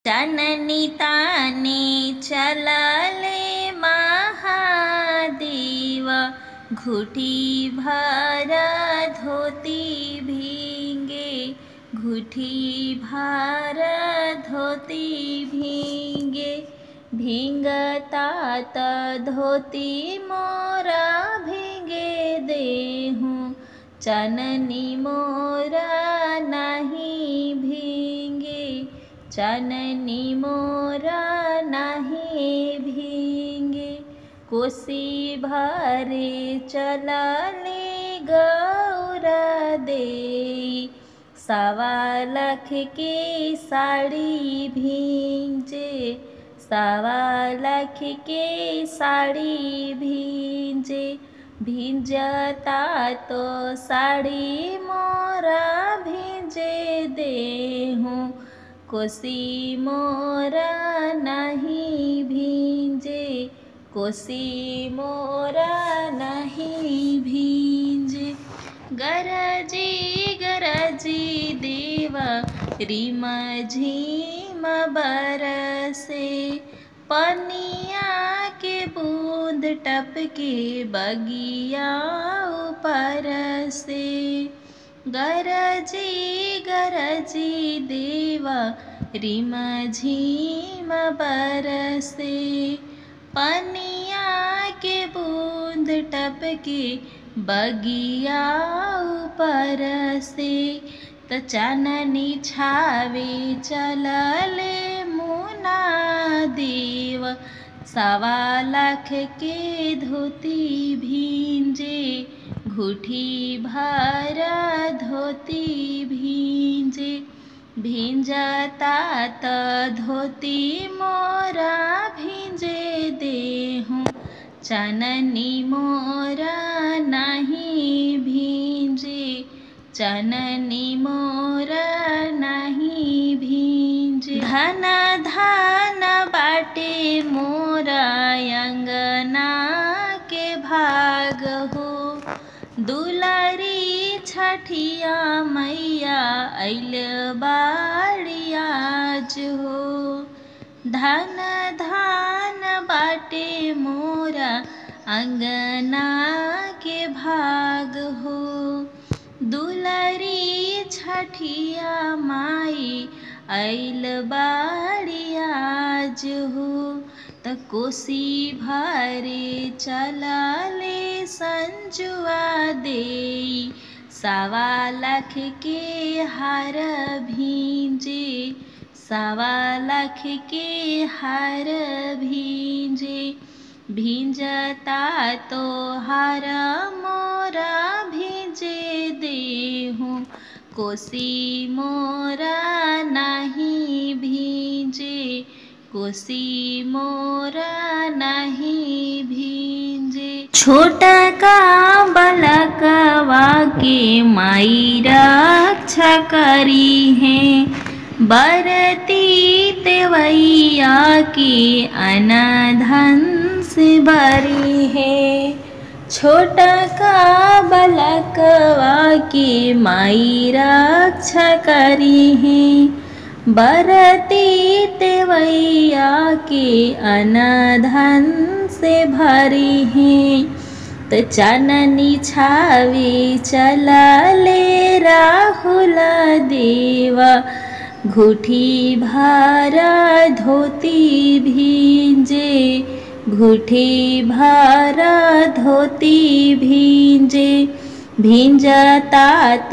चाननी ताने चलले महादेव, घुटी भर धोती भींगे, घुटी भर धोती भींगे। भींगतात धोती मोरा भींगे देहूँ, चाननी मोरा नहीं भींगे, चाननी मोरा नहीं भींगे। कोसी भरे चलले गौरा देई, 1.25 लाख के साड़ी भींजे, 1.25 लाख के साड़ी भींजे। भींजता तो साड़ी मोरा भींजे देहूँ, कोसी मोरा नहीं भींजे, कोसी मोरा नहीं भींजे। गरजी गरजी देवा रिम झिम बरसे, पनिया के बूंद टपके बगिया ऊपर से। गरजी गरजी देवा रिम झिम बरसे, पनिया के बूंद टपके बगिया ऊपर से। त चाननी छावे चलले मुना देव, 1.25 लाख के धोती भींजे, घुटी भर धोती भींजे। भींजतात धोती मोरा भींजे देहूँ, चाननी मोरा नहीं भींजे, चाननी मोरा नहीं भींजे। धन धन बाटे मोरा अंगना के भाग हो, दुलारी छठिया मैया अइल बाड़ी आज हो। धन धन बाटे मोरा अंगना के भाग हो, दुलारी छठिया माई अइल बाड़ी आज हो। त कोसी भरे चलले संजुआ देई, 1.25 लाख के हार भींजे, 1.25 लाख के हार भींजे। भींजता तो हार मोरा भींजे देहूँ, कोसी मोरा नहीं भींजे, कोसी मोरा नहीं भींजे। छोटा का बलकवा के माई रक्षा करी है, बरती देवैया के अनधन से भरी है। छोटा का बलकवा के माई रक्षा करी है, बरती देवैया के अनधन से भरी है। त चाननी छावे चलले राहुल देवा, घुटी भर धोती भींजे, घुटी भर धोती भींजे। भींजतात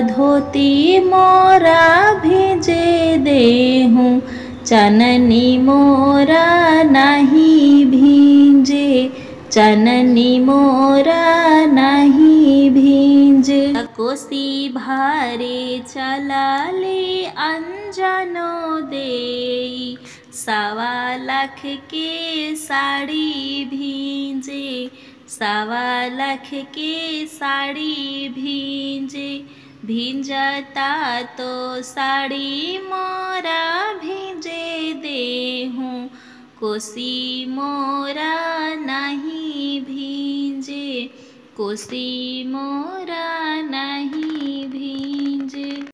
धोती मोरा भींजे देहूँ, चाननी मोरा नहीं भींजे, चाननी मोरा नहीं भींजे। कोसी भरे चलले अंजनो देई, 1.25 लाख के साड़ी भींजे, 1.25 लाख के साड़ी भींजे। भींजता तो साड़ी मोरा भींजे देहूँ, कोसी मोरा नहीं भींजे, कोसी मोरा नहीं भींजे।